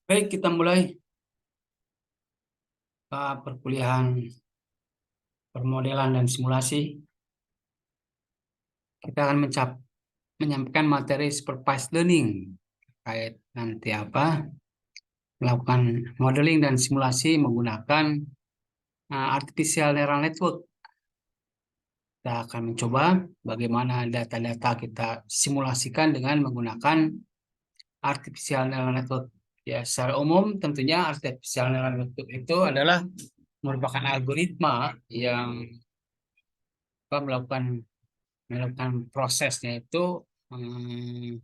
Baik, kita mulai perkuliahan permodelan dan simulasi. Kita akan menyampaikan materi supervised learning terkait nanti melakukan modeling dan simulasi menggunakan artificial neural network. Kita akan mencoba bagaimana data-data kita simulasikan dengan menggunakan artificial neural network. Ya, secara umum tentunya artificial neural network itu adalah merupakan algoritma yang melakukan melakukan prosesnya itu hmm,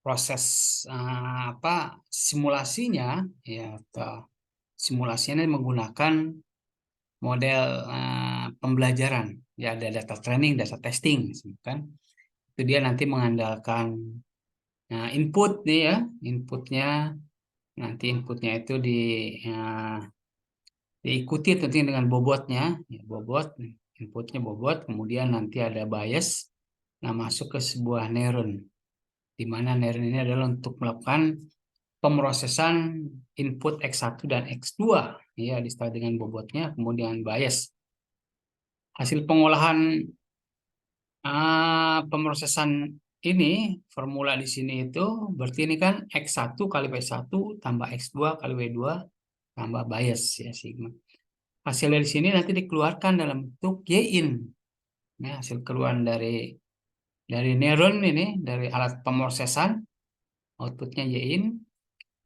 proses simulasinya ya atau simulasinya menggunakan model pembelajaran ya ada data training, data testing kan itu dia nanti mengandalkan input nih ya inputnya nanti inputnya itu ya, diikuti tentunya dengan bobotnya ya, bobot inputnya bobot kemudian nanti ada bias masuk ke sebuah neuron di mana neuron ini adalah untuk melakukan pemrosesan input X1 dan X2 ya ditambah dengan bobotnya kemudian bias hasil pengolahan pemrosesan ini formula di sini itu berarti ini kan X1 kali Y1 tambah X2 kali Y2 tambah bias ya sigma hasil dari sini nanti dikeluarkan dalam bentuk Y-in ya, hasil keluaran dari neuron ini dari alat pemrosesan outputnya Y-in.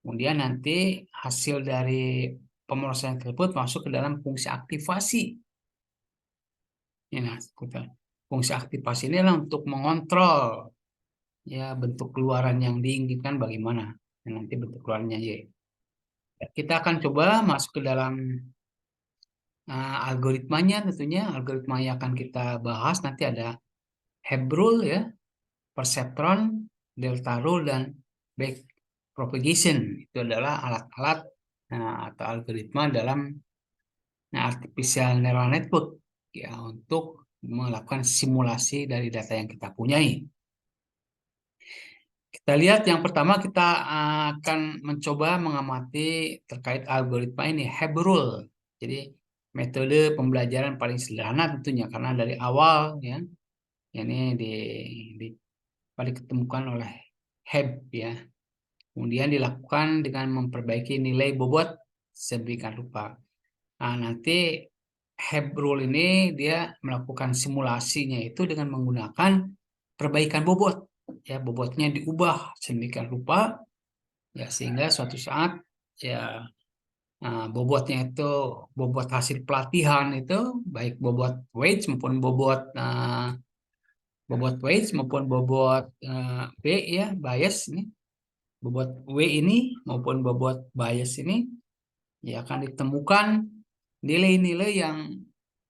Kemudian nanti hasil dari pemrosesan tersebut masuk ke dalam fungsi aktivasi. Ya, nah, fungsi aktivasi ini adalah untuk mengontrol ya bentuk keluaran yang diinginkan bagaimana. Dan nanti bentuk keluarannya Y. Kita akan coba masuk ke dalam algoritmanya tentunya. Algoritma yang akan kita bahas nanti ada Heb rule ya, perceptron, delta rule, dan back propagation. Itu adalah alat-alat atau algoritma dalam artificial neural network ya untuk melakukan simulasi dari data yang kita punyai. Kita lihat yang pertama kita akan mencoba mengamati terkait algoritma ini Heb rule. Jadi metode pembelajaran paling sederhana tentunya karena dari awal ya ini di paling ditemukan oleh Heb ya. Kemudian dilakukan dengan memperbaiki nilai bobot sedemikian rupa. Nah, nanti Heb rule ini dia melakukan simulasinya itu dengan menggunakan perbaikan bobot. Ya, bobotnya diubah sedemikian rupa ya sehingga suatu saat ya bobotnya itu bobot hasil pelatihan itu baik bobot weight maupun bobot weight maupun bobot B ya bias ini bobot W ini maupun bobot bias ini ya akan ditemukan nilai-nilai yang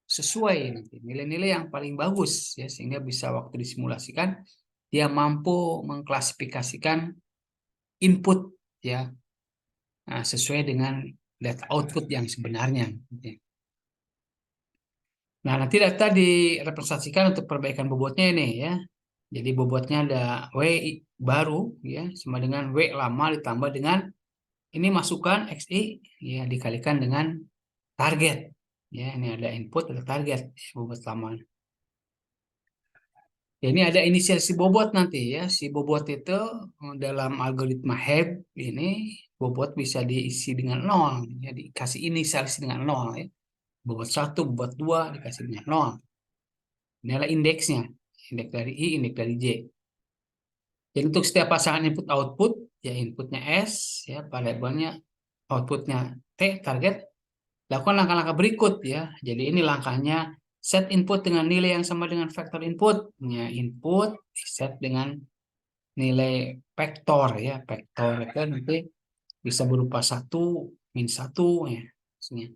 sesuai nanti, nilai-nilai yang paling bagus ya sehingga bisa waktu disimulasikan dia mampu mengklasifikasikan input ya sesuai dengan data output yang sebenarnya. Nah, nanti data direpresentasikan untuk perbaikan bobotnya ini ya. Jadi bobotnya ada W baru ya sama dengan W lama ditambah dengan ini masukkan XI ya dikalikan dengan target. Ya, ini ada input ada target bobot lama. Ya, ini ada inisiasi bobot nanti ya. Si bobot itu dalam algoritma Heb ini bobot bisa diisi dengan nol ya dikasih inisialis dengan nol ya. Bobot 1, bobot 2 dikasih dengan nol. Ini adalah indeksnya. Indeks dari I, indeks dari J. Jadi untuk setiap pasangan input output ya inputnya S ya variabelnya outputnya T target lakukan langkah-langkah berikut ya. Jadi ini langkahnya set input dengan nilai yang sama dengan vektor input. Ya, input set dengan nilai vektor ya. Vektor itu nanti bisa berupa 1, -1 ya. Maksudnya.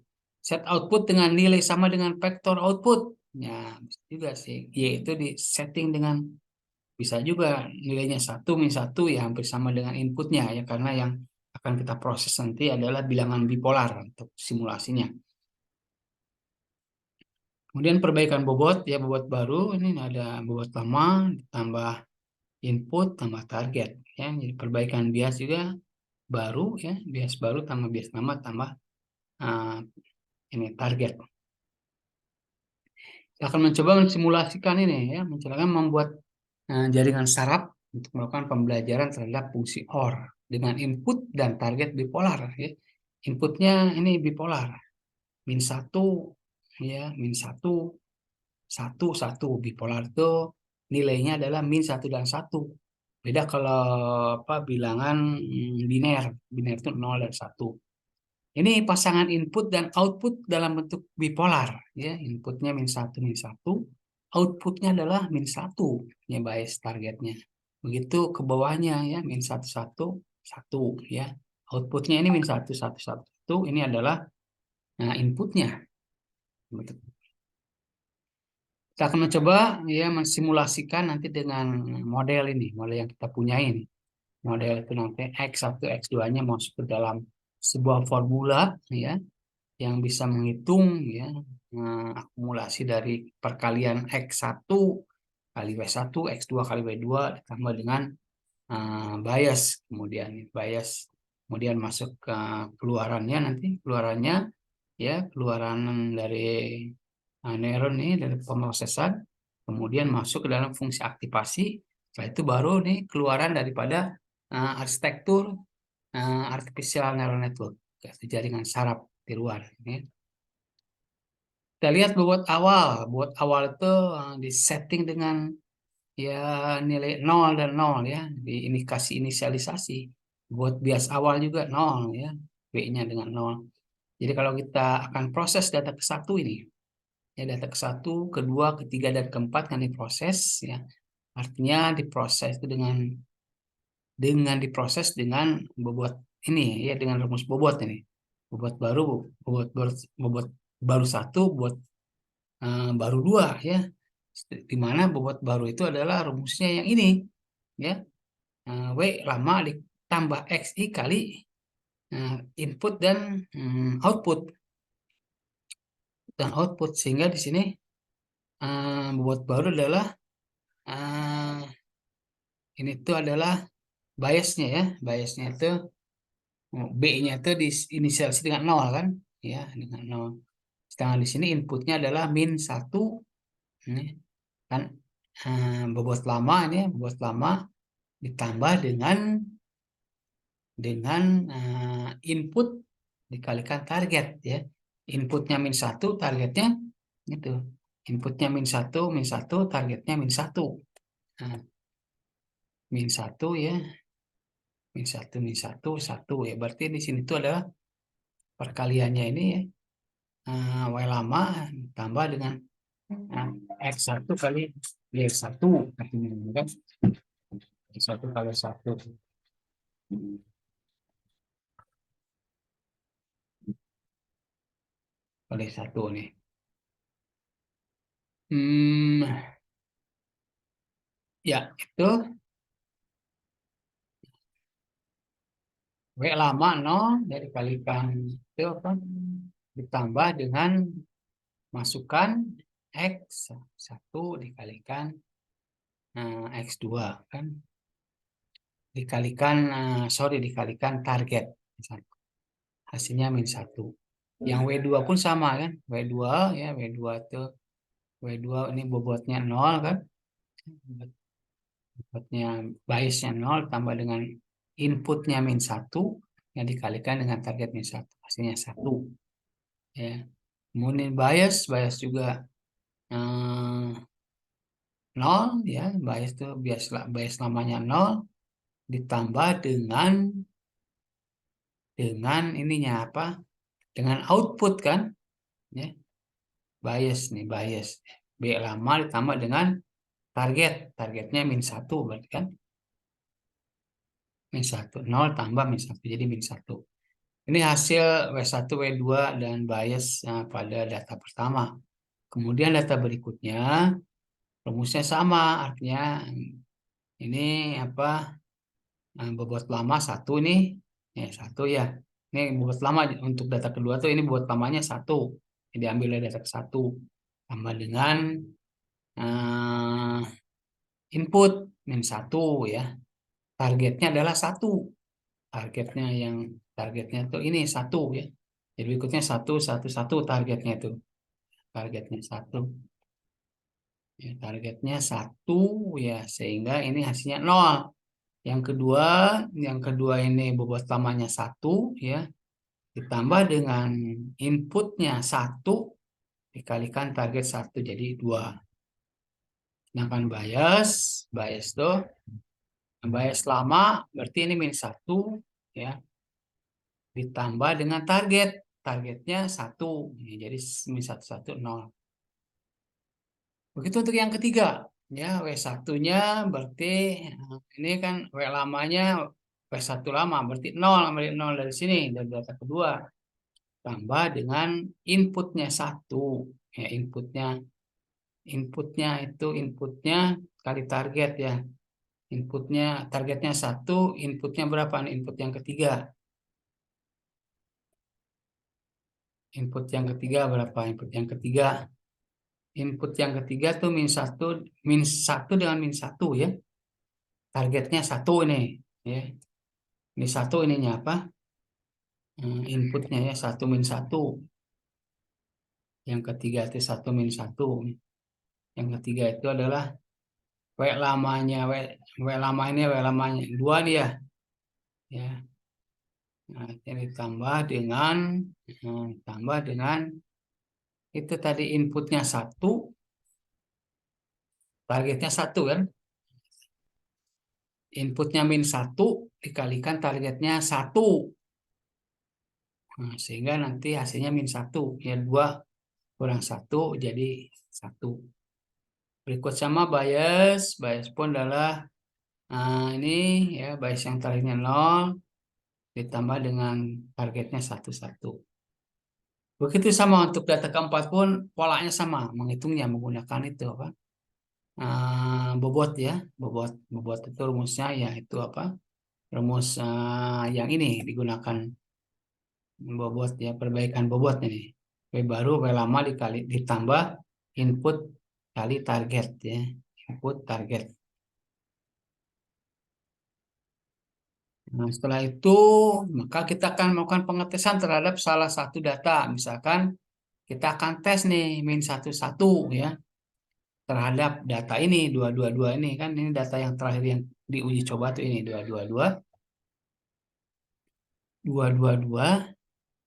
Set output dengan nilai sama dengan vektor output. Ya, bisa juga sih. Y itu di setting dengan bisa juga nilainya 1, -1 ya hampir sama dengan inputnya ya karena yang akan kita proses nanti adalah bilangan bipolar untuk simulasinya. Kemudian perbaikan bobot, ya bobot baru, ini ada bobot lama, tambah input, tambah target. Ya. Jadi perbaikan bias juga, baru ya, bias baru tambah bias lama tambah ini target. Kita akan mencoba mensimulasikan ini ya, mencoba membuat jaringan saraf untuk melakukan pembelajaran terhadap fungsi OR dengan input dan target bipolar ya. Inputnya ini bipolar, min satu ya, min satu satu satu. Bipolar itu nilainya adalah min satu dan satu. Beda kalau apa bilangan biner, biner itu 0 dan satu. Ini pasangan input dan output dalam bentuk bipolar ya. Inputnya min satu min satu, outputnya adalah min satu ya, bias targetnya. Begitu ke bawahnya ya, min satu satu satu ya. Outputnya ini min satu satu satu, ini adalah inputnya. Kita akan mencoba ya mensimulasikan nanti dengan model ini, model yang kita punya ini. Model itu nanti X1, X2-nya masuk ke dalam sebuah formula ya, yang bisa menghitung ya akumulasi dari perkalian X1 kali W1, X2 kali W2 ditambah dengan bias, kemudian bias, kemudian masuk ke keluarannya, nanti keluarannya ya, keluaran dari neuron ini dari pemrosesan, kemudian masuk ke dalam fungsi aktivasi. Setelah itu baru nih keluaran daripada arsitektur artificial neural network, yaitu jaringan saraf tiruan ya. Kita lihat buat awal itu disetting dengan ya nilai 0 dan 0 ya, di indikasi inisialisasi. Buat bias awal juga 0 ya, B-nya dengan 0. Jadi kalau kita akan proses data ke satu ini, ya data ke satu, kedua, ketiga, dan keempat kan diproses ya. Artinya diproses itu dengan diproses dengan bobot ini ya, dengan rumus bobot ini. Bobot baru, bobot baru satu, bobot baru dua ya. Di mana bobot baru itu adalah rumusnya yang ini ya. W lama ditambah XI kali input dan output, sehingga di sini bobot baru adalah ini tuh adalah biasnya ya, biasnya itu B-nya itu diinisialisasi dengan 0 kan ya, dengan 0. Sedangkan di sini inputnya adalah min satu ini kan, bobot lama ini bobot lama ditambah dengan input dikalikan target ya. Inputnya min satu, targetnya itu. Inputnya min satu, targetnya min satu. Nah, min satu ya, min satu, satu ya. Berarti di sini itu adalah perkaliannya ini ya. W lama tambah dengan X1 kali Y1 artinya kan. X1 kali 1 kali 1 nih. Ya, itu W lama 0 dari kalikan itu apa? Ditambah dengan masukkan X1 dikalikan X2 kan, dikalikan dikalikan target, hasilnya min satu. Yang W2 pun sama kan, W2 ya, W2 itu W2 ini bobotnya 0 kan, bobotnya biasnya 0 tambah dengan inputnya min satu yang dikalikan dengan target min satu, hasilnya 1 ya. Kemudian bias juga 0 ya, bias namanya 0 ditambah dengan ininya apa, dengan output kan ya, bias B lama ditambah dengan targetnya min satu, berarti kan min satu, 0 tambah min satu, jadi min satu. Ini hasil W1 W2 dan bias pada data pertama. Kemudian data berikutnya rumusnya sama, artinya ini apa, bobot lama satu nih ya, satu ya, ini bobot lama untuk data kedua tuh, ini bobot lamanya satu, jadi ambil dari data ke satu tambah dengan input min satu ya, targetnya adalah satu targetnya yang targetnya tuh ini satu ya. Jadi berikutnya satu satu satu targetnya itu. Targetnya satu. Ya, targetnya satu ya sehingga ini hasilnya nol. Yang kedua, yang kedua ini bobot lamanya satu ya ditambah dengan inputnya satu dikalikan target satu jadi dua. Sedangkan bias tuh bias lama berarti ini min satu ya ditambah dengan targetnya satu jadi min satu satu nol. Begitu untuk yang ketiga ya W satunya berarti ini kan W lamanya W satu lama berarti nol ambil nol dari sini dari data kedua tambah dengan inputnya satu ya inputnya kali target ya inputnya targetnya satu inputnya berapa nih input yang ketiga berapa input yang ketiga tuh min satu dengan min satu ya targetnya satu ini ya ini satu ininya apa inputnya ya satu min satu yang ketiga itu satu min satu yang ketiga itu adalah W lamanya W lama ini W lamanya dua nih ya nah, ini tambah dengan itu tadi inputnya satu targetnya satu kan inputnya min satu dikalikan targetnya satu nah, sehingga nanti hasilnya min satu ya dua kurang satu jadi satu berikut sama bias pun adalah ini ya bias yang terakhirnya nol ditambah dengan targetnya satu satu begitu sama untuk data keempat pun polanya sama menghitungnya menggunakan itu apa bobot ya bobot itu rumusnya ya itu apa rumus yang ini digunakan bobot ya perbaikan bobot ini W baru W lama dikali ditambah input kali target ya input target. Nah, setelah itu maka kita akan melakukan pengetesan terhadap salah satu data misalkan kita akan tes nih min satu satu ya terhadap data ini dua dua dua ini kan ini data yang terakhir yang diuji coba tuh ini dua dua dua dua dua dua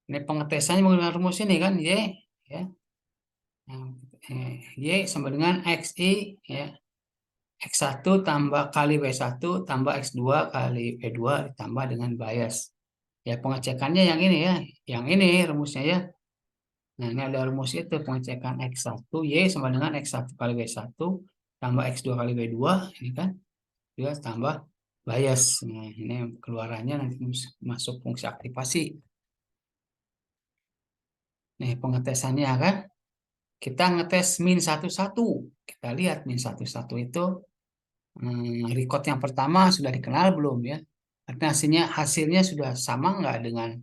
ini pengetesannya menggunakan rumus ini kan Y ya. Y sama dengan XI ya. X1 tambah kali W1 tambah X2 kali W2 ditambah dengan bias. Ya pengecekannya yang ini ya. Yang ini rumusnya ya. Nah ini ada rumus itu pengecekan X1 Y sama dengan X1 kali W1 tambah X2 kali W2 ini kan. Dia tambah bias. Nah ini keluarannya nanti masuk fungsi aktivasi. Nih pengetesannya kan. Kita ngetes min satu satu. Kita lihat min satu satu itu record yang pertama sudah dikenal belum ya? Artinya hasilnya sudah sama nggak dengan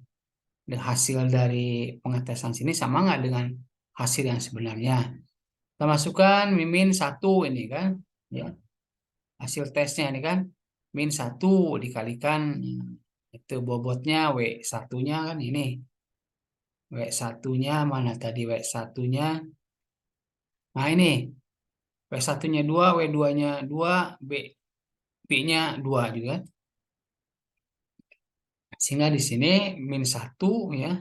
hasil dari pengetesan sini sama nggak dengan hasil yang sebenarnya? Kita masukkan min satu ini kan, ya hasil tesnya ini kan min satu dikalikan itu bobotnya W satunya kan ini W satunya mana tadi W satunya? Nah ini W satunya 2 W 2-nya 2 B-nya 2 juga. Sehingga di sini min satu ya.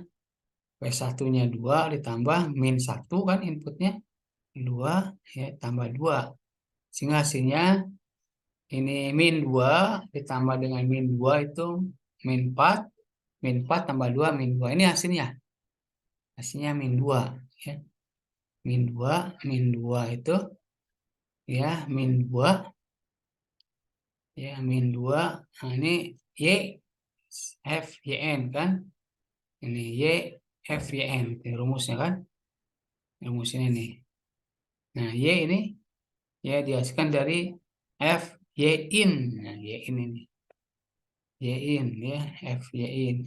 W satunya 2 ditambah min satu kan inputnya 2 ya tambah 2. Sehingga hasilnya ini min 2 ditambah dengan min 2 itu min 4 tambah 2 min 2. Ini hasilnya. Hasilnya min 2 ya. Min 2 itu ya min 2 ya min 2. Nah, ini Y F Y N kan. Ini Y F Y N ini rumusnya kan. Rumusnya ini. Nah, Y ini ya dihasilkan dari F Y in. Nah, Y in ini. Y in ya, F Y in.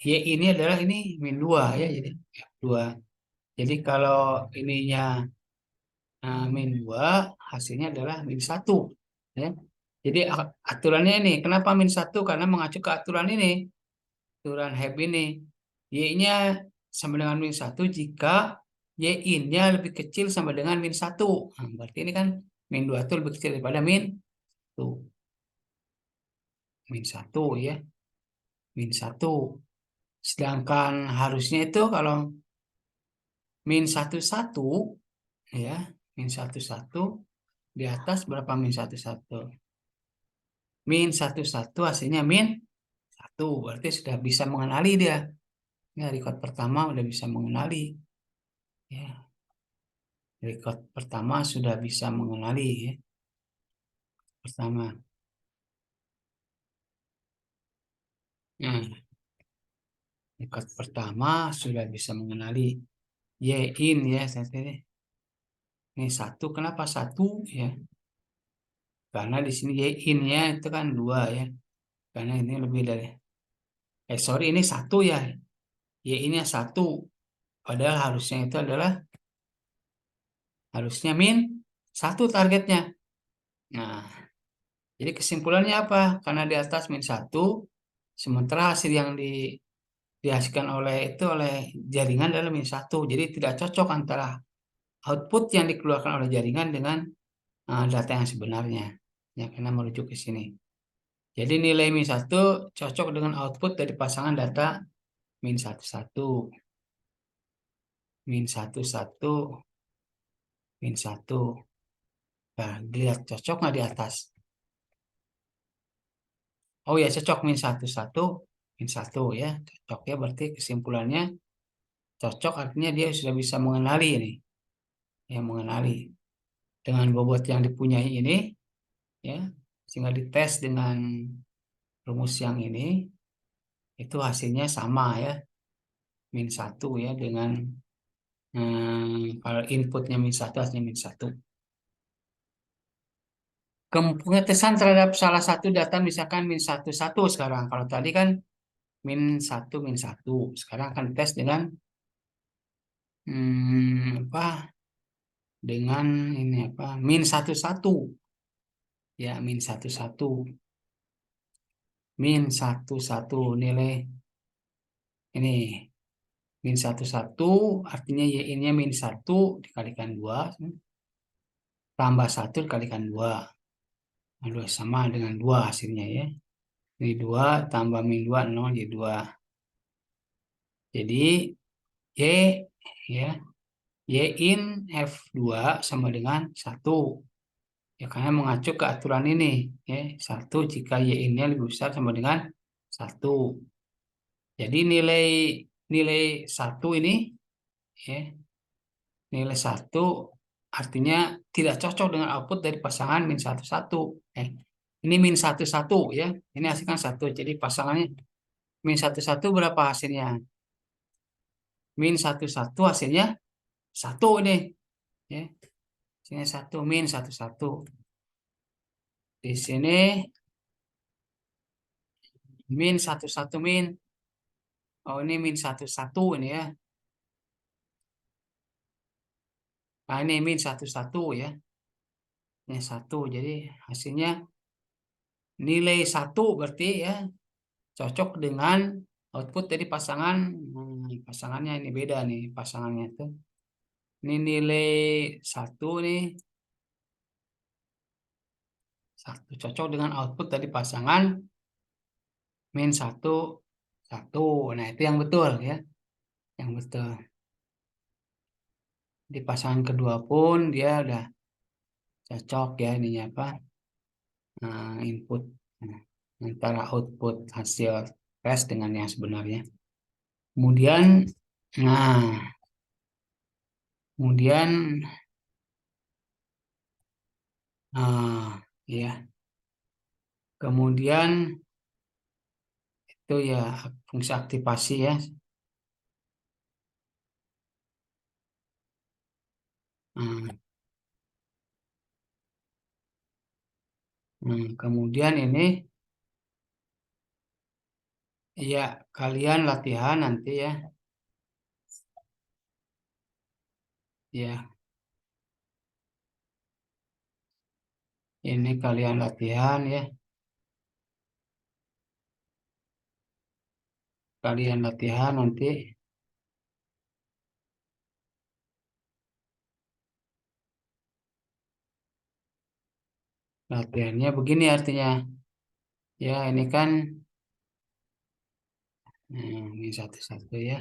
Y ini adalah ini min 2 ya, jadi F2. Jadi kalau ininya min 2, hasilnya adalah min 1 ya. Jadi aturannya ini, kenapa min satu? Karena mengacu ke aturan ini, aturan HEB ini. Y-nya sama dengan min satu jika Y-in-nya lebih kecil sama dengan min satu. Nah, berarti ini kan min 2 itu lebih kecil daripada min 1. Min 1 ya, min satu. Sedangkan harusnya itu kalau min satu satu ya, min satu satu di atas berapa min satu satu? Min satu satu hasilnya min satu, berarti sudah bisa mengenali dia. Ya, record pertama udah bisa mengenali. Ya, record pertama sudah bisa mengenali ya. Pertama. Nah, record pertama sudah bisa mengenali Y in ya, saya ini. Ini satu, kenapa satu ya? Karena di sini Y in-nya itu kan dua ya. Karena ini lebih dari, sorry ini satu ya. Y ini satu. Padahal harusnya itu adalah harusnya min satu targetnya. Nah, jadi kesimpulannya apa? Karena di atas min satu, sementara hasil yang dihasilkan oleh itu oleh jaringan adalah min satu. Jadi tidak cocok antara output yang dikeluarkan oleh jaringan dengan data yang sebenarnya. Ya, karena merujuk ke sini. Jadi nilai min satu cocok dengan output dari pasangan data min satu satu, min satu satu, min satu. Nah, dilihat cocok nggak di atas? Oh ya cocok min satu satu, min satu ya cocok ya, berarti kesimpulannya cocok artinya dia sudah bisa mengenali ini, ya mengenali dengan bobot yang dipunyai ini ya, sehingga dites dengan rumus yang ini itu hasilnya sama ya, min satu ya dengan kalau inputnya min satu hasilnya min satu. Pengetesan terhadap salah satu data misalkan min satu satu sekarang. Kalau tadi kan min satu. Sekarang akan tes dengan apa? Dengan ini apa? Min satu satu. Ya, min satu satu. Min satu satu nilai ini min satu satu artinya y ini min satu dikalikan dua tambah satu dikalikan dua. Lalu sama dengan dua hasilnya ya. Ini dua tambah min dua nol jadi dua. Jadi y ya Y in F2 sama dengan satu. Ya, karena mengacu ke aturan ini. Ya, satu jika Y in-nya lebih besar sama dengan satu. Jadi nilai nilai satu ini, ya, nilai satu artinya tidak cocok dengan output dari pasangan min satu satu. Ini min satu satu ya. Ini hasilkan satu. Jadi pasangannya min satu satu berapa hasilnya? Min satu satu hasilnya satu ini. Ya, hasilnya satu min satu satu. Di sini min satu satu min. Oh ini min satu satu ini ya. Nah ini min satu satu ya. Ini satu. Jadi hasilnya nilai satu berarti ya cocok dengan output dari pasangan. Pasangannya ini beda nih pasangannya itu. Ini nilai satu nih. Satu cocok dengan output dari pasangan min satu satu. Nah itu yang betul ya. Yang betul. Di pasangan kedua pun dia udah cocok ya ininya apa? Input antara output hasil tes dengan yang sebenarnya. Kemudian, nah, kemudian, ya, kemudian itu ya fungsi aktivasi ya. Kemudian ini ya kalian latihan nanti ya, ya, Ini kalian latihan ya. Kalian latihan nanti. Latihannya begini artinya. Ya, ini kan ini satu-satu ya.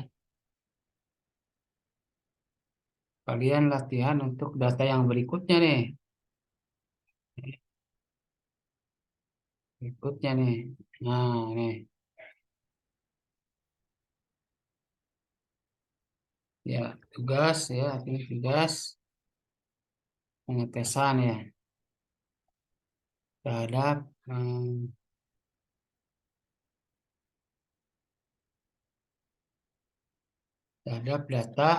Kalian latihan untuk data yang berikutnya nih. Berikutnya nih. Nah, nih. Ya, tugas ya, ini tugas pengetesan ya. Terhadap terhadap data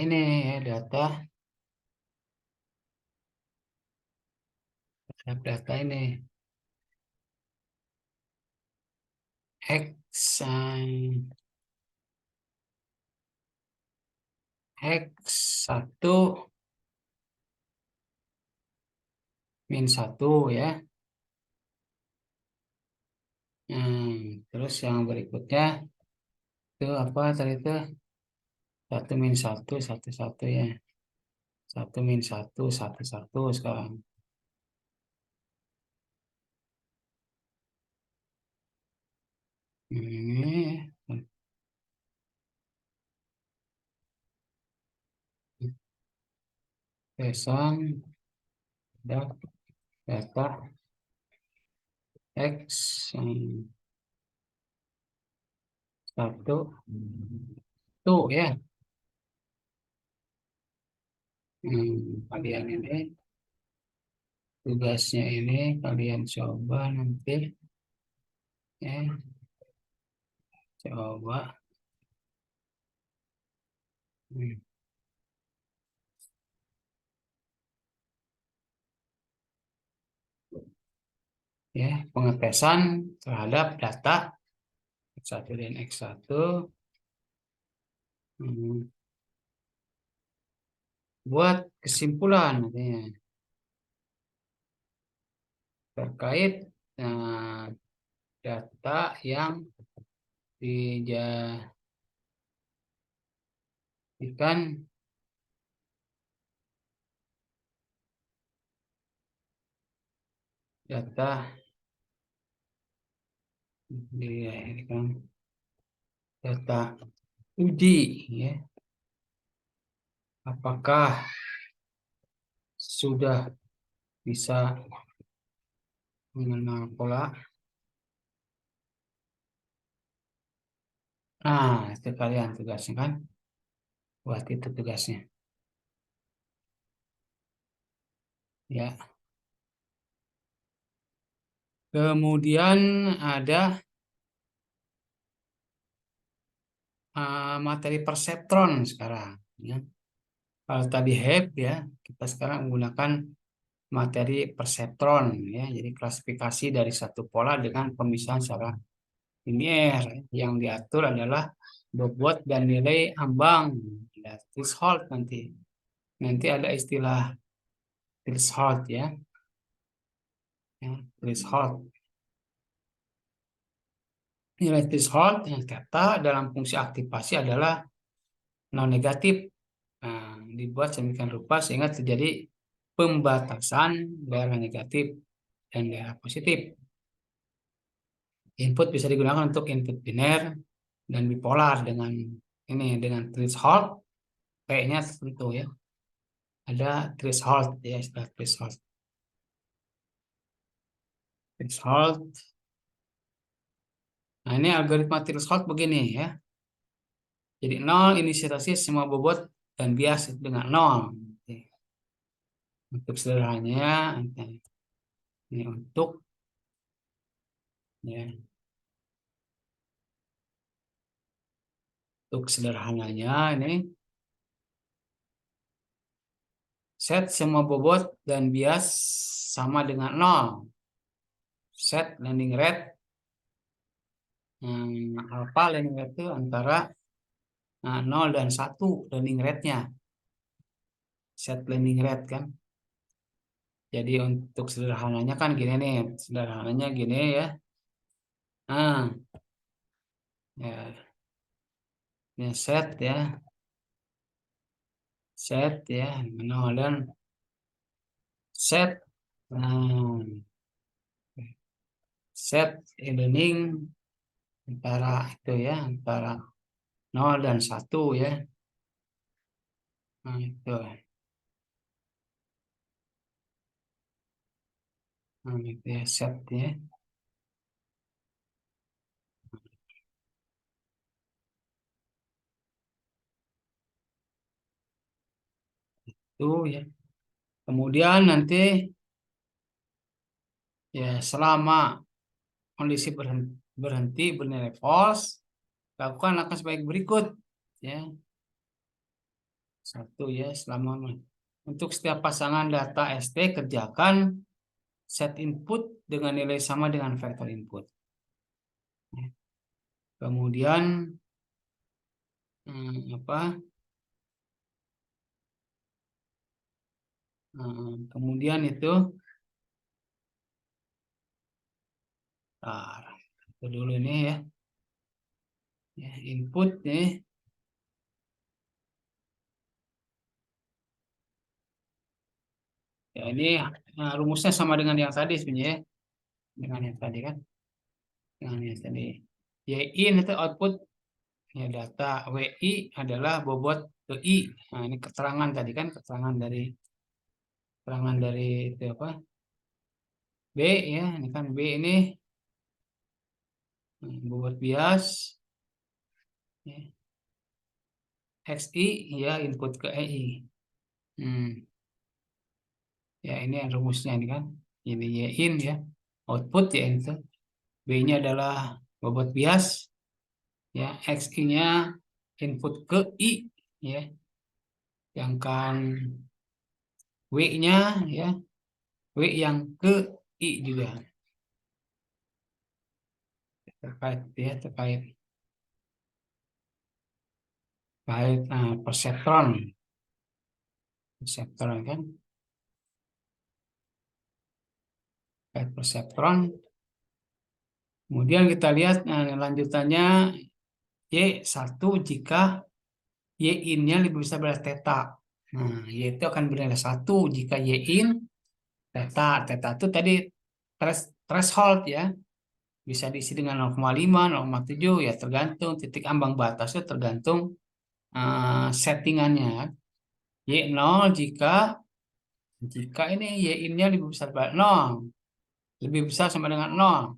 ini ya, terhadap data ini. X X1 min 1 ya. Terus yang berikutnya itu apa tadi itu? 1 min 1 1 1 ya. 1 min 1 1 1 sekarang. Ini pesan data X 1 tuh ya. Kalian ini tugasnya ini kalian coba nanti ya, coba. Hmm, ya, pengetesan terhadap data X1 dan X1. Buat kesimpulan nantinya terkait eh, data yang dijadikan data dijadikan data uji ya. Apakah sudah bisa mengenal pola? Nah, itu kalian tugasnya kan. Buat itu tugasnya. Ya. Kemudian ada materi perseptron sekarang. Ya. Kalau tadi HEB ya, kita sekarang menggunakan materi perseptron ya. Jadi klasifikasi dari satu pola dengan pemisahan secara linier. Yang diatur adalah bobot dan nilai ambang. Ya, threshold nanti. Nanti ada istilah threshold ya. Ya, threshold. Nilai threshold yang kata dalam fungsi aktivasi adalah non negatif. Nah, dibuat sedemikian rupa sehingga terjadi pembatasan daerah negatif dan daerah positif. Input bisa digunakan untuk input biner dan bipolar dengan threshold kayaknya tertentu ya. Ada threshold ya, istilah threshold. Threshold. Nah, ini algoritma threshold begini ya. Jadi nol inisialisasi semua bobot dan bias dengan nol. Untuk sederhananya ini ya untuk sederhananya ini set semua bobot dan bias sama dengan nol. Set landing rate alpha landing rate itu antara 0 dan 1 landing rate-nya. set landing rate kan. Jadi untuk sederhananya kan gini nih, sederhananya gini ya. Nah, ya, ini set ya, nol dan set. Nah, set landing antara itu ya, antara 0 dan 1 ya. Nah, itu. Nah, itu ya set ya. Itu ya. Kemudian nanti ya selama kondisi berhenti bernilai false, lakukan langkah sebaik berikut ya. Satu ya, selama untuk setiap pasangan data ST kerjakan set input dengan nilai sama dengan vektor input. Kemudian apa? Kemudian itu, itu dulu ini ya, input nih. Ya ini rumusnya sama dengan yang tadi sebenarnya, ya. Dengan yang tadi kan, dengan yang tadi. Y-in itu output ya data, WI adalah bobot ke I. Nah ini keterangan tadi kan, keterangan dari itu apa? B ya, ini kan B ini bobot bias ya. XI ya input ke EI. Hmm. Ya ini yang rumusnya ini kan. Ini Y-in ya. Output ya itu. B-nya adalah bobot bias ya. XI-nya input ke I ya. Sedangkan W-nya ya. W yang ke I juga. Terkait ya, terkait perseptron. Perseptron kan. Terkait perseptron. Kemudian kita lihat lanjutannya Y1 jika Y-in-nya lebih besar dari theta. Nah, Y itu akan bernilai 1 jika Y-in theta. Theta itu tadi threshold ya. Bisa diisi dengan 0,5, 0,7 ya tergantung titik ambang batasnya tergantung settingannya. Y0 jika ini Y-in-nya lebih besar dari 0. Lebih besar sama dengan 0.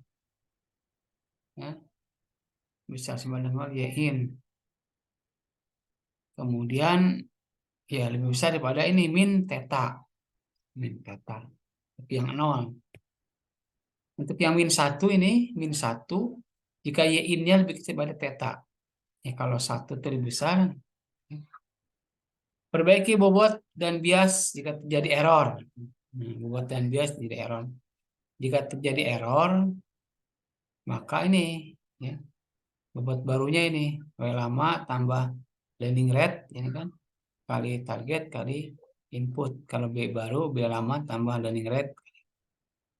Ya. Bisa sama dengan Y-in. Kemudian ya lebih besar daripada ini min theta. Min theta. Tapi yang 0. Untuk yang min 1 ini, min 1 jika Y-in-nya lebih kecil dari theta. Ya, kalau 1 itu lebih besar, perbaiki bobot dan bias jika terjadi error. Bobot dan bias terjadi error. Jika terjadi error, maka ini ya, bobot barunya ini W lama tambah landing rate ini kan kali target kali input. Kalau B baru, B lama tambah landing rate.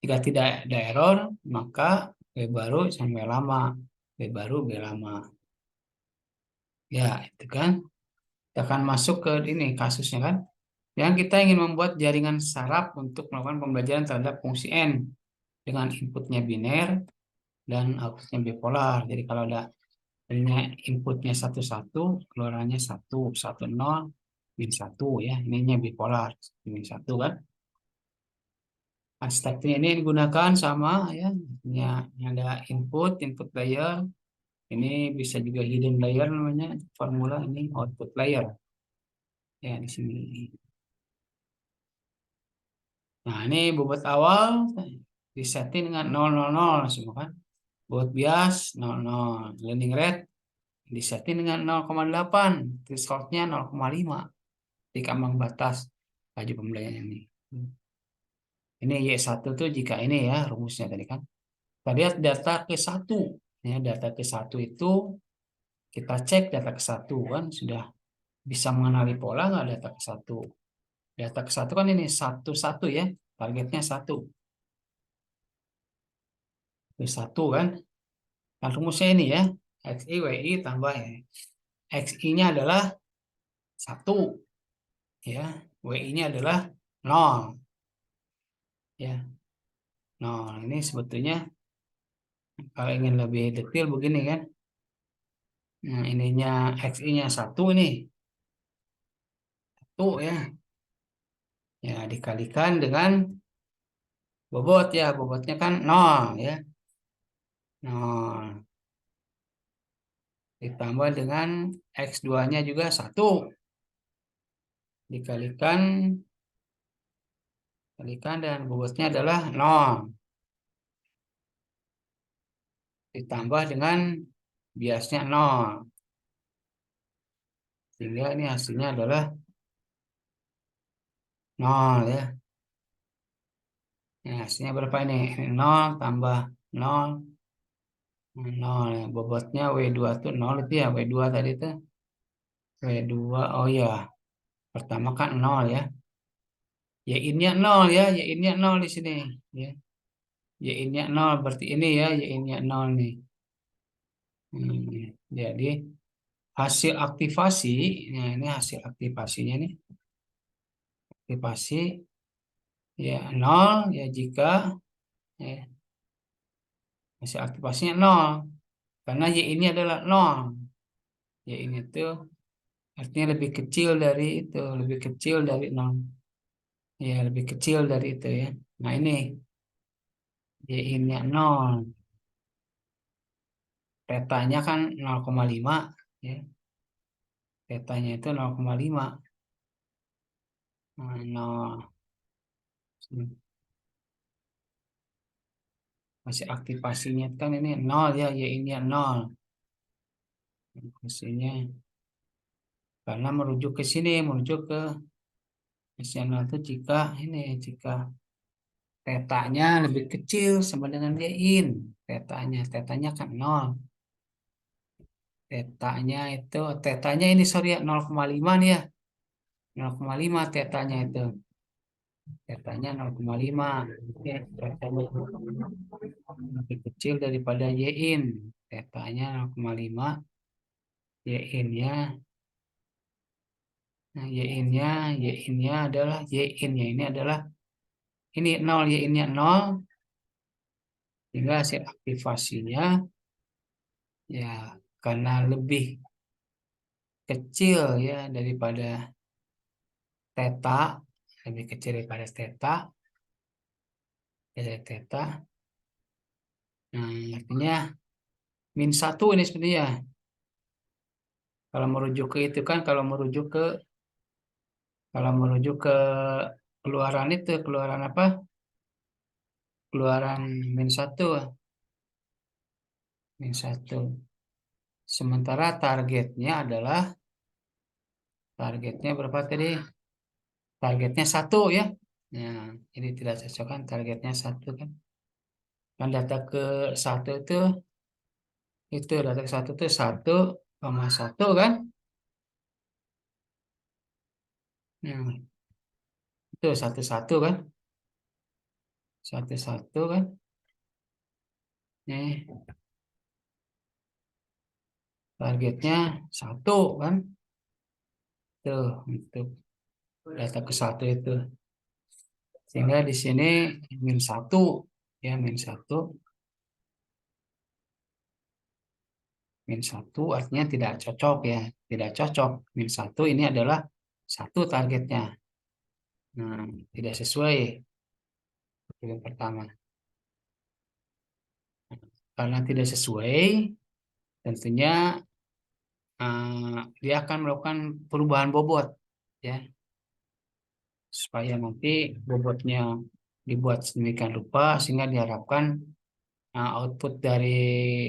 Jika tidak ada error, maka B baru sama B lama. B baru, B lama. Ya, itu kan. Kita akan masuk ke ini kasusnya kan. Yang kita ingin membuat jaringan saraf untuk melakukan pembelajaran terhadap fungsi N dengan inputnya biner dan outputnya bipolar. Jadi kalau ada inputnya 1,1, keluarannya 1,1,0, min 1 ya. Ininya bipolar, min 1 kan. Stepnya ini digunakan sama ya. Ini ada input layer. Ini bisa juga hidden layer namanya. Formula ini output layer. Ya di sini. Nah, ini bobot awal disetting dengan 000 semua kan. Bobot bias 00, landing rate disetting dengan 0,8, thresholdnya 0,5 di ambang batas laju pembelajaran ini. Ini Y1 tuh jika ini ya rumusnya tadi kan. Kita lihat data ke-1. Ya, data ke-1 itu kita cek data ke-1 kan sudah bisa mengenali pola nggak data ke-1. Data ke satu kan ini satu satu ya, targetnya satu, itu satu kan. Nah, rumusnya ini ya, XI WI tambah ya. XI-nya adalah satu ya, WI-nya adalah nol ya. Nah, ini sebetulnya kalau ingin lebih detail begini kan. Nah, ininya XI-nya satu nih, satu ya. Ya, dikalikan dengan bobot ya, bobotnya kan nol ya. Nol ditambah dengan X2-nya juga satu, dikalikan kalikan dan bobotnya adalah nol, ditambah dengan biasnya nol, sehingga ini hasilnya adalah nol ya. Ya, hasilnya berapa ini? Nol tambah nol, nol ya. Bobotnya W2 tuh nol itu ya, W2 tadi tuh. W2, oh ya, pertama kan nol ya. Y-nya nol ya, Y-nya nol di sini. Ya. Y-nya nol, berarti ini ya, Y-nya nol nih. Jadi hasil aktivasi, nah ini hasil aktivasinya nih. Aktivasi ya nol ya jika ya, hasil aktivasinya nol. Karena Y ini adalah nol. Y ini tuh artinya lebih kecil dari itu, lebih kecil dari nol. Ya, lebih kecil dari itu ya. Nah, ini Y ini nol. Petanya kan 0,5 ya. Petanya itu 0,5. Nah, nol. Masih aktivasinya kan ini nol ya, Y ini nol. Aktivasinya karena merujuk ke sini, merujuk ke nol itu jika ini jika tetanya lebih kecil sama dengan Y-in. Tetanya kan nol. Tetanya ini sorry ya 0,5 nih ya. 0,5 tetanya itu. Tetanya 0,5. Ya, tetanya lebih kecil daripada Y-in. Tetanya 0,5. Y-in-nya. Nah, Y-in-nya adalah Y-in-nya ini adalah ini 0, Y-in-nya 0. Sehingga hasil aktivasinya ya karena lebih kecil ya daripada theta, lebih kecil daripada theta, dari theta. Nah, artinya min satu ini sebenarnya. Kalau merujuk ke itu kan, kalau merujuk ke keluaran itu, keluaran apa? Keluaran min satu, min satu. Sementara targetnya berapa tadi? Targetnya satu ya. Nah, ini tidak cocok kan targetnya satu kan. Kan data ke satu itu data ke satu itu 1,1 kan. Nah, itu satu satu kan. Satu satu kan. Nih, targetnya satu kan. Tuh, untuk data ke satu itu. Sehingga di sini min satu ya min satu artinya tidak cocok ya, tidak cocok. Min satu ini adalah satu targetnya. Nah, tidak sesuai yang pertama. Karena tidak sesuai, tentunya dia akan melakukan perubahan bobot ya, supaya nanti bobotnya dibuat sedemikian rupa sehingga diharapkan output dari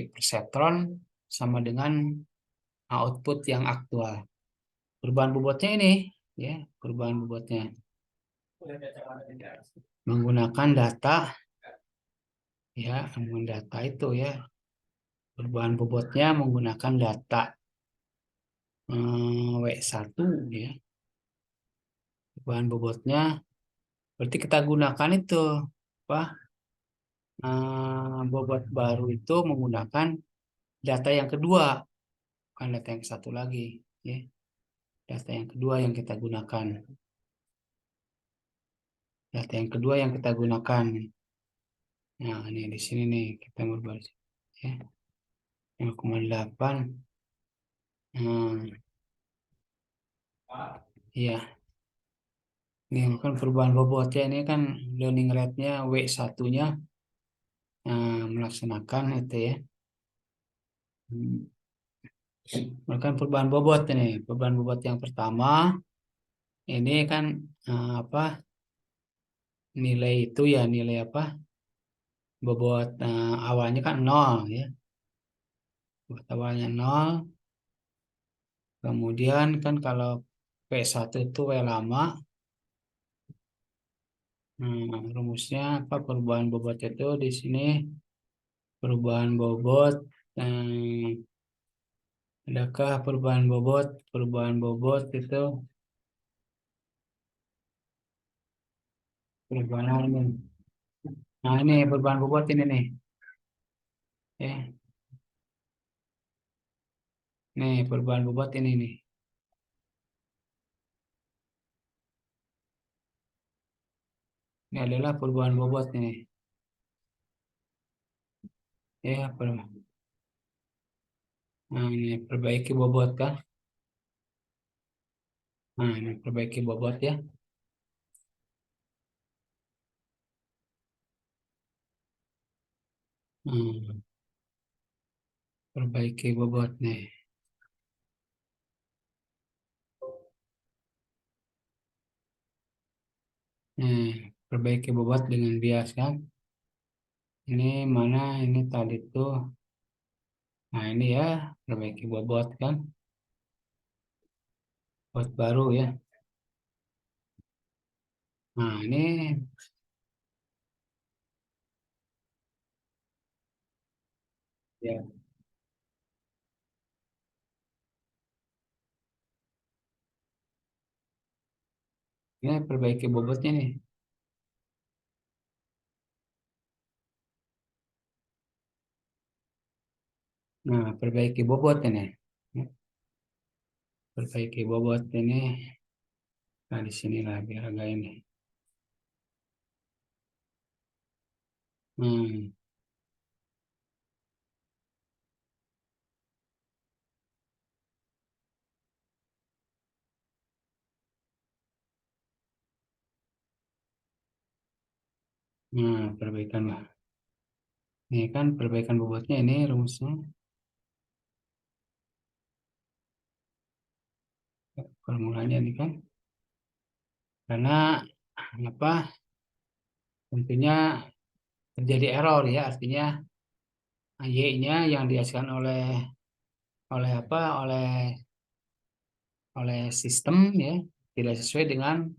perseptron sama dengan output yang aktual. Perubahan bobotnya ini ya, perubahan bobotnya menggunakan data ya, menggunakan data itu ya, perubahan bobotnya menggunakan data W1 ya. Perubahan bobotnya berarti kita gunakan itu apa? Bobot baru itu menggunakan data yang kedua, bukan data yang satu lagi, ya. Data yang kedua yang kita gunakan. Data yang kedua yang kita gunakan. Nah, ini di sini nih kita merubah ya. 0,8. Nah, iya. Ini kan perubahan bobotnya ini kan learning rate-nya W1-nya melaksanakan itu ya. Melakukan perubahan bobot ini. Perubahan bobot yang pertama ini kan apa? Nilai itu ya nilai apa? Bobot awalnya kan nol ya. Bobot awalnya nol. Kemudian kan kalau P1 itu W lama. Rumusnya apa perubahan bobot itu di sini perubahan bobot adakah perubahan bobot itu perubahan ini. Nah, ini perubahan bobot ini nih. Ya, nih perubahan bobot ini nih. Ini adalah perubahan bobot ini. Ya, nah, ini perbaiki bobot kan. Nah, ini perbaiki bobot ya. Hmm, perbaiki bobot nih. Nih, perbaiki bobot dengan bias kan. Ini mana ini tadi tuh. Nah, ini ya, perbaiki bobot kan. Bobot baru ya. Nah, ya, ini perbaiki bobotnya nih. Nah, perbaiki bobot ini. Perbaiki bobot ini. Nah, di sini lah biar agak ini. Hmm, nah, perbaikan lah. Ini kan perbaikan bobotnya ini rumusnya. Formulanya ini kan. Karena apa? Tentunya terjadi error ya. Artinya Y-nya yang dihasilkan oleh apa? Oleh sistem ya tidak sesuai dengan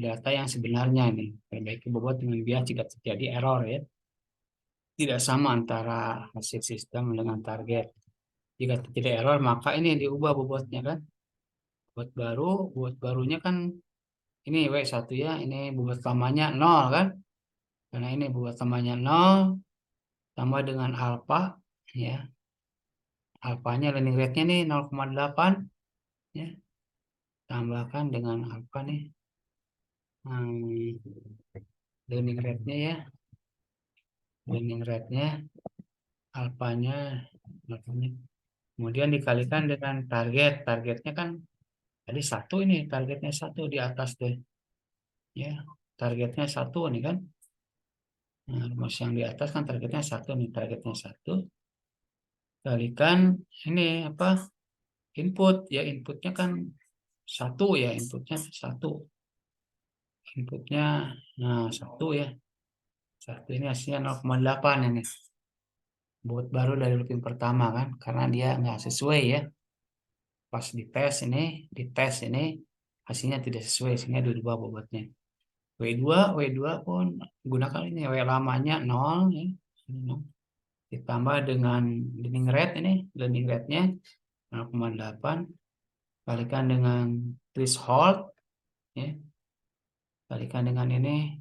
data yang sebenarnya nih. Perbaiki bobot dengan bias jika terjadi error ya. Tidak sama antara hasil sistem dengan target. Jika terjadi error, maka ini diubah bobotnya kan. Bobot barunya kan ini W1 ya, ini bobot lamanya 0 kan. Karena ini bobot lamanya 0 tambah dengan alfa ya. Alfanya learning rate-nya nih 0,8 ya. Tambahkan dengan alfa nih. Hmm, learning rate-nya ya. Learning rate-nya alfanya alfanya. Kemudian dikalikan dengan target. Targetnya kan tadi satu ini, targetnya satu di atas deh. Ya, targetnya satu nih kan. Nah, rumus yang di atas kan targetnya satu nih, targetnya satu. Kalikan ini apa? Input ya, inputnya kan satu ya, inputnya satu. Inputnya nah satu ya. Satu ini hasilnya 0,8 ini. Buat baru dari looping pertama kan, karena dia nggak sesuai ya. Pas di tes ini hasilnya tidak sesuai, sehingga dirubah bobotnya. W2 pun gunakan ini W lamanya 0 ya. Ditambah dengan learning rate-nya 0,8 kalikan dengan threshold ya. Kalikan dengan ini,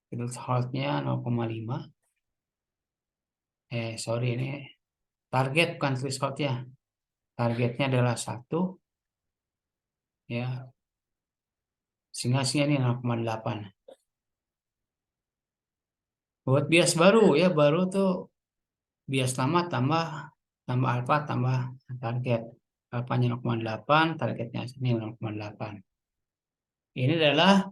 threshold-nya 0,5. Sorry, ini target bukan threshold-nya. Targetnya adalah 1, ya. Sehingga hasilnya ini 0,8. Buat bias baru ya, baru tuh bias lama tambah tambah alfa tambah target. Alfanya 0,8, targetnya ini 0,8. Ini adalah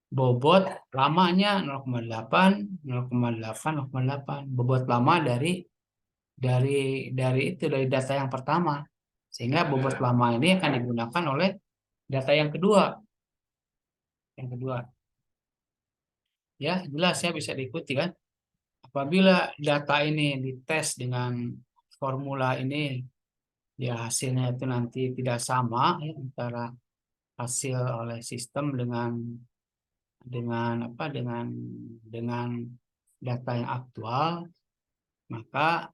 bobot lamanya 0,8, 0,8, 0,8. Bobot lama dari data yang pertama. Sehingga bobot lama ini akan digunakan oleh data yang kedua. Yang kedua. Ya, jelas ya, bisa diikuti kan. Apabila data ini dites dengan formula ini, ya hasilnya itu nanti tidak sama ya, antara hasil oleh sistem dengan apa dengan data yang aktual, maka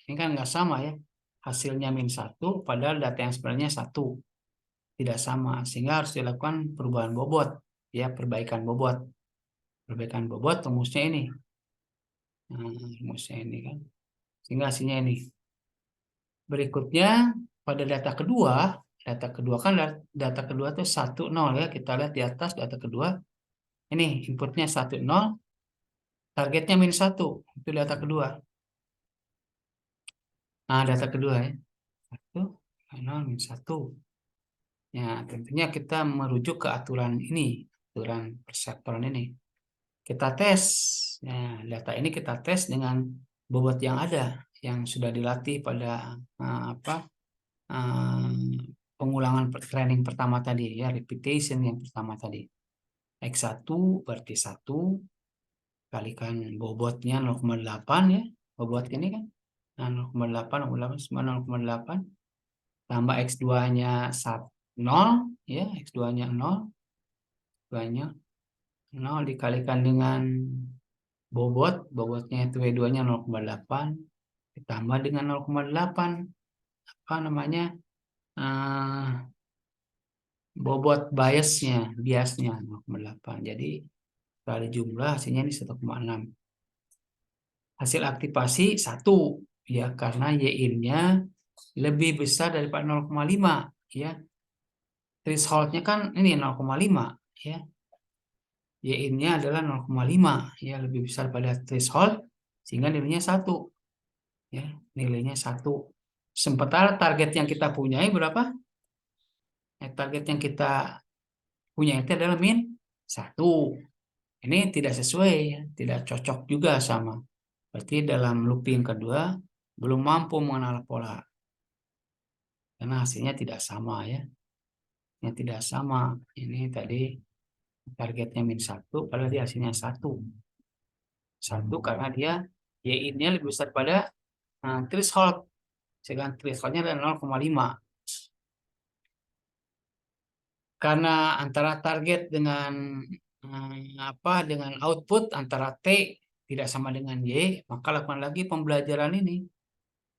ini kan nggak sama ya, hasilnya -1 padahal data yang sebenarnya 1, tidak sama, sehingga harus dilakukan perubahan bobot ya, perbaikan bobot rumusnya ini. Nah, rumusnya ini kan, sehingga hasilnya ini. Berikutnya pada data kedua kan data kedua itu 1 0 ya. Kita lihat di atas data kedua. Ini inputnya 1 0, targetnya -1. Itu data kedua. Nah, data kedua ya. 1 0 -1. Ya, tentunya kita merujuk ke aturan ini, aturan perseptron ini. Kita tes. Nah, data ini kita tes dengan bobot yang ada, yang sudah dilatih pada apa? Pengulangan training pertama tadi ya, repetition yang pertama tadi. X1 berarti 1 kalikan bobotnya 0,8 ya, bobot ini kan. Nah, 0,8 sama 0,8 tambah X2-nya 0 ya, X2-nya 0, X2-nya 0 dikalikan dengan bobotnya itu W2-nya 0,8 ditambah dengan 0,8 apa namanya? eh, Bobot biasnya 0,8. Jadi kali jumlah hasilnya ini 1,6. Hasil aktivasi 1 ya, karena Y-in-nya lebih besar daripada 0,5 ya. Threshold-nya kan ini 0,5 ya. Y-in-nya adalah 0,5 ya, lebih besar pada threshold sehingga nilainya 1 ya, nilainya 1. Sementara target yang kita punyai berapa? Target yang kita punya itu adalah -1. Ini tidak sesuai, ya, tidak cocok juga sama. Berarti dalam looping kedua belum mampu mengenal pola. Karena hasilnya tidak sama ya. Yang tidak sama. Ini tadi targetnya -1, padahal dia hasilnya 1. 1 karena dia Y-in-nya lebih besar pada threshold. Sedangkan thresholdnya adalah 0,5. Karena antara target dengan output antara T tidak sama dengan Y, maka lakukan lagi pembelajaran ini,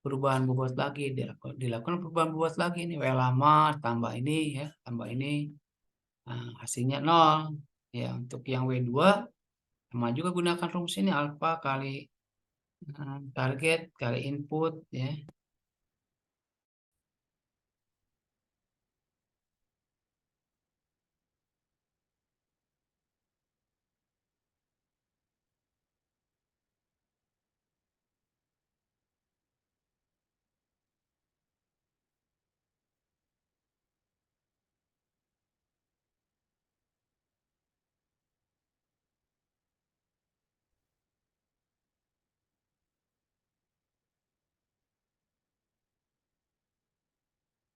perubahan bobot lagi, dilakukan perubahan bobot lagi ini, W lama tambah ini ya, tambah ini, hasilnya 0 ya. Untuk yang W2 sama juga gunakan rumus ini, alfa kali target kali input ya,